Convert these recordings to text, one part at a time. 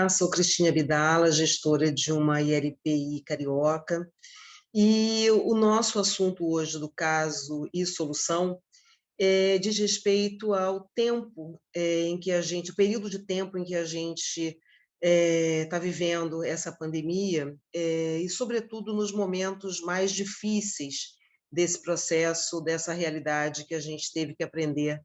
Olá, sou Cristina Abdala, gestora de uma ILPI carioca, e o nosso assunto hoje do caso e solução diz respeito ao tempo em que a gente, o período de tempo em que a gente está vivendo essa pandemia, e sobretudo nos momentos mais difíceis desse processo, dessa realidade que a gente teve que aprender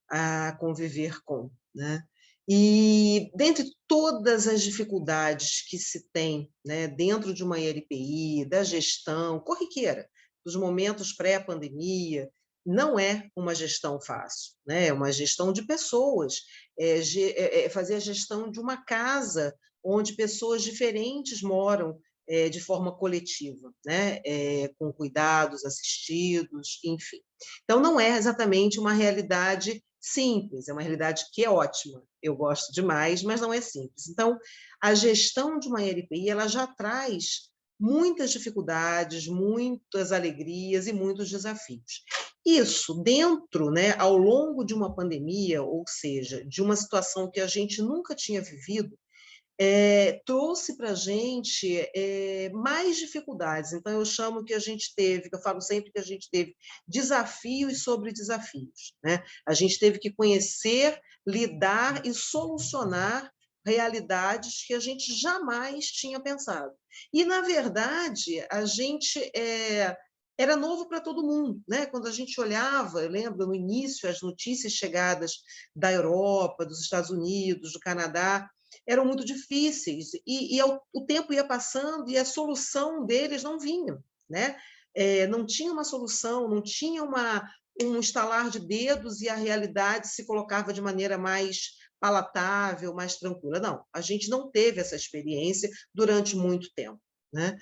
a conviver com, né? E dentre todas as dificuldades que se tem, né, dentro de uma ILPI, da gestão corriqueira, dos momentos pré-pandemia, não é uma gestão fácil, né? É uma gestão de pessoas, fazer a gestão de uma casa onde pessoas diferentes moram de forma coletiva, né? Com cuidados assistidos, enfim. Então, não é exatamente uma realidade simples, é uma realidade que é ótima, eu gosto demais, mas não é simples. Então, a gestão de uma ILPI, ela já traz muitas dificuldades, muitas alegrias e muitos desafios. Isso dentro, né, ao longo de uma pandemia, ou seja, de uma situação que a gente nunca tinha vivido, trouxe para a gente mais dificuldades. Então, eu chamo que a gente teve, que eu falo sempre que a gente teve desafios sobre desafios, né? A gente teve que conhecer, lidar e solucionar realidades que a gente jamais tinha pensado. E, na verdade, a gente era novo para todo mundo, né? Quando a gente olhava, eu lembro no início, as notícias chegadas da Europa, dos Estados Unidos, do Canadá, eram muito difíceis, e o tempo ia passando e a solução deles não vinha, né? Não tinha uma solução, não tinha um estalar de dedos e a realidade se colocava de maneira mais palatável, mais tranquila. Não, a gente não teve essa experiência durante muito tempo, né?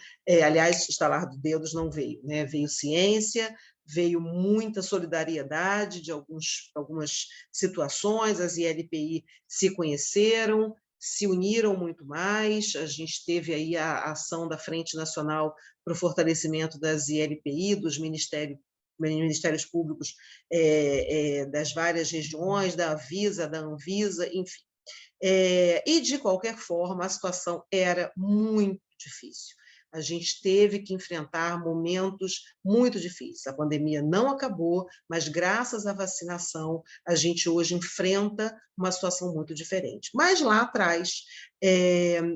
Aliás, estalar de dedos não veio, né? Veio ciência, veio muita solidariedade de algumas situações, as ILPI se conheceram, se uniram muito mais, a gente teve aí a ação da Frente Nacional para o Fortalecimento das ILPI, dos ministérios públicos das várias regiões, da Avisa, da Anvisa, enfim. E, de qualquer forma, a situação era muito difícil. A gente teve que enfrentar momentos muito difíceis. A pandemia não acabou, mas, graças à vacinação, a gente hoje enfrenta uma situação muito diferente. Mas, lá atrás,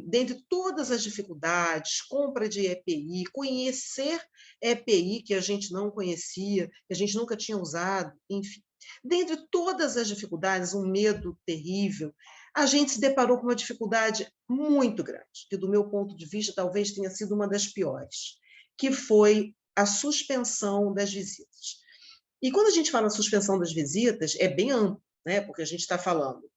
dentre todas as dificuldades, compra de EPI, conhecer EPI que a gente não conhecia, que a gente nunca tinha usado, enfim. Dentre todas as dificuldades, um medo terrível, a gente se deparou com uma dificuldade muito grande, que, do meu ponto de vista, talvez tenha sido uma das piores, que foi a suspensão das visitas. E quando a gente fala suspensão das visitas, é bem amplo, né? Porque a gente está falando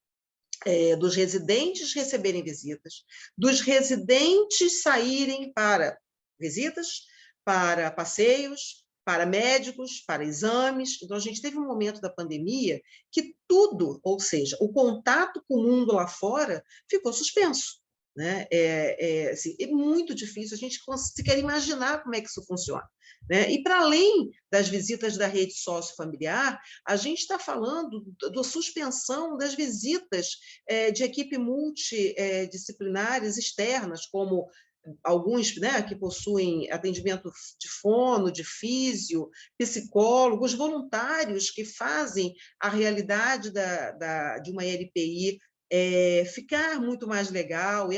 dos residentes receberem visitas, dos residentes saírem para visitas, para passeios, para médicos, para exames. Então, a gente teve um momento da pandemia que tudo, ou seja, o contato com o mundo lá fora ficou suspenso, né? Assim, é muito difícil a gente sequer imaginar como é que isso funciona, né? E, para além das visitas da rede sociofamiliar, a gente está falando da suspensão das visitas de equipe multidisciplinares externas, como alguns, né, que possuem atendimento de fono, de físio, psicólogos, voluntários que fazem a realidade de uma LPI ficar muito mais legal,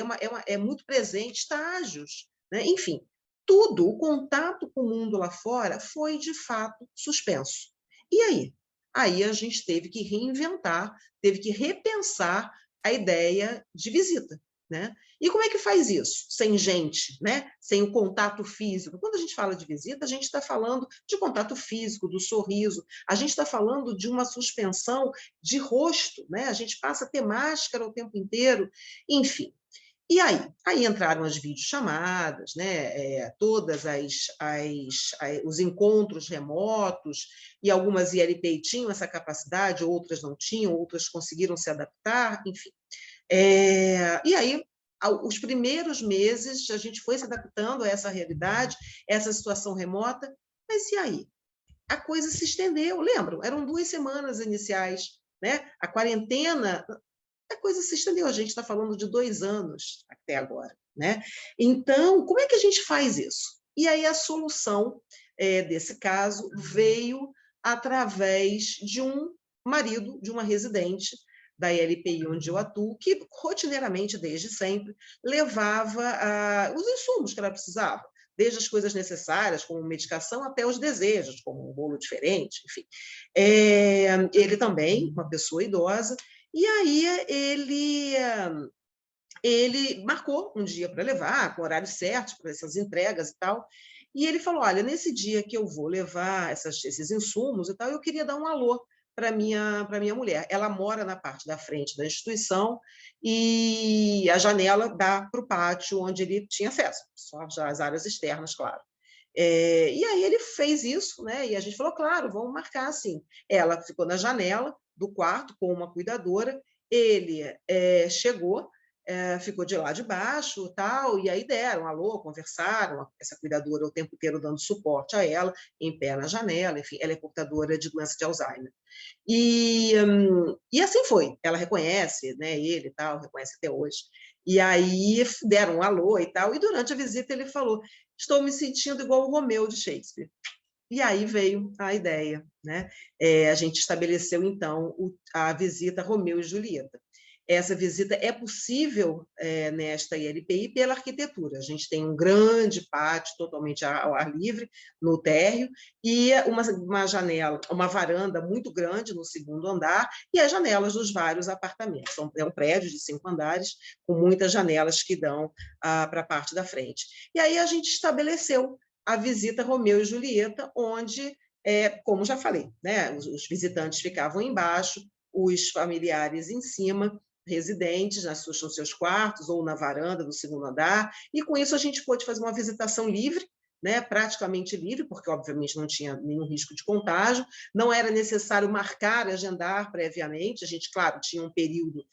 é muito presente, estágios, né? Enfim, tudo, o contato com o mundo lá fora foi, de fato, suspenso. E aí? Aí a gente teve que reinventar, teve que repensar a ideia de visita, né? E como é que faz isso? Sem gente, né? Sem o contato físico. Quando a gente fala de visita, a gente está falando de contato físico, do sorriso, a gente está falando de uma suspensão de rosto, né? A gente passa a ter máscara o tempo inteiro, enfim. E aí entraram as videochamadas, né? Todas os encontros remotos, e algumas ILPI tinham essa capacidade, outras não tinham, outras conseguiram se adaptar, enfim. E aí, os primeiros meses, a gente foi se adaptando a essa realidade, essa situação remota, mas e aí? A coisa se estendeu, lembram? Eram 2 semanas iniciais, né? A quarentena a coisa se estendeu, a gente está falando de 2 anos até agora, né? Então, como é que a gente faz isso? E aí a solução desse caso veio através de um marido de uma residente da LPI onde eu atuo, que rotineiramente, desde sempre, levava os insumos que ela precisava, desde as coisas necessárias, como medicação, até os desejos, como um bolo diferente, enfim. Ele também, uma pessoa idosa, e aí ele marcou um dia para levar, com horário certo, para essas entregas e tal, e ele falou, olha, nesse dia que eu vou levar esses insumos e tal, eu queria dar um alô para minha mulher. Ela mora na parte da frente da instituição e a janela dá para o pátio onde ele tinha acesso, só já as áreas externas, claro. E aí ele fez isso, né? E a gente falou, claro, vamos marcar assim. Ela ficou na janela do quarto com uma cuidadora, ele chegou, ficou de lá de baixo, tal, e aí deram alô, conversaram, essa cuidadora o tempo inteiro dando suporte a ela, em pé na janela, enfim, ela é portadora de doença de Alzheimer. E assim foi, ela reconhece, né, ele e tal, reconhece até hoje. E aí deram um alô e tal, e durante a visita ele falou, estou me sentindo igual o Romeu de Shakespeare. E aí veio a ideia, né? A gente estabeleceu, então, a visita Romeu e Julieta. Essa visita é possível nesta ILPI pela arquitetura. A gente tem um grande pátio totalmente ao ar livre no térreo e uma janela, uma varanda muito grande no segundo andar e as janelas dos vários apartamentos. É um prédio de 5 andares com muitas janelas que dão para a parte da frente. E aí a gente estabeleceu a visita Romeu e Julieta, onde, como já falei, né, os visitantes ficavam embaixo, os familiares em cima, residentes nos seus quartos ou na varanda do segundo andar, e com isso a gente pôde fazer uma visitação livre, né, praticamente livre, porque obviamente não tinha nenhum risco de contágio, não era necessário marcar, agendar previamente, a gente, claro, tinha um período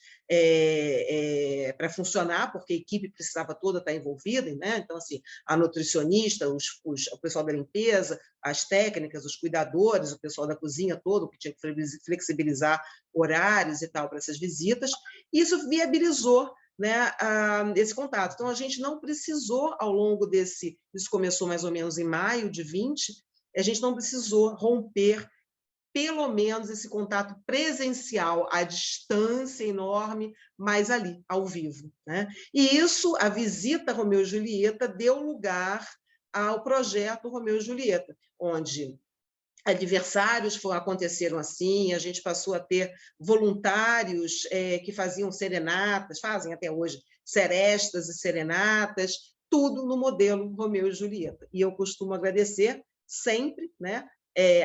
para funcionar, porque a equipe precisava toda estar envolvida, né? Então, assim, a nutricionista, o pessoal da limpeza, as técnicas, os cuidadores, o pessoal da cozinha todo, que tinha que flexibilizar horários e tal para essas visitas, e isso viabilizou, né, esse contato. Então, a gente não precisou, ao longo isso começou mais ou menos em maio de 20, a gente não precisou romper pelo menos esse contato presencial, à distância enorme, mas ali, ao vivo, né? E isso, a visita Romeu e Julieta, deu lugar ao projeto Romeu e Julieta, onde aniversários aconteceram assim, a gente passou a ter voluntários que faziam serenatas, fazem até hoje serestas e serenatas, tudo no modelo Romeu e Julieta. E eu costumo agradecer sempre, né,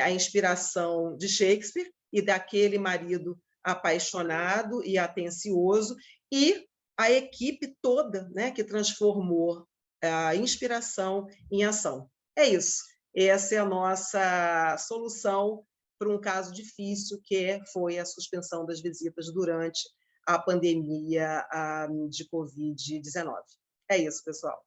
a inspiração de Shakespeare e daquele marido apaixonado e atencioso, e a equipe toda, né, que transformou a inspiração em ação. É isso. Essa é a nossa solução para um caso difícil, que foi a suspensão das visitas durante a pandemia de Covid-19. É isso, pessoal.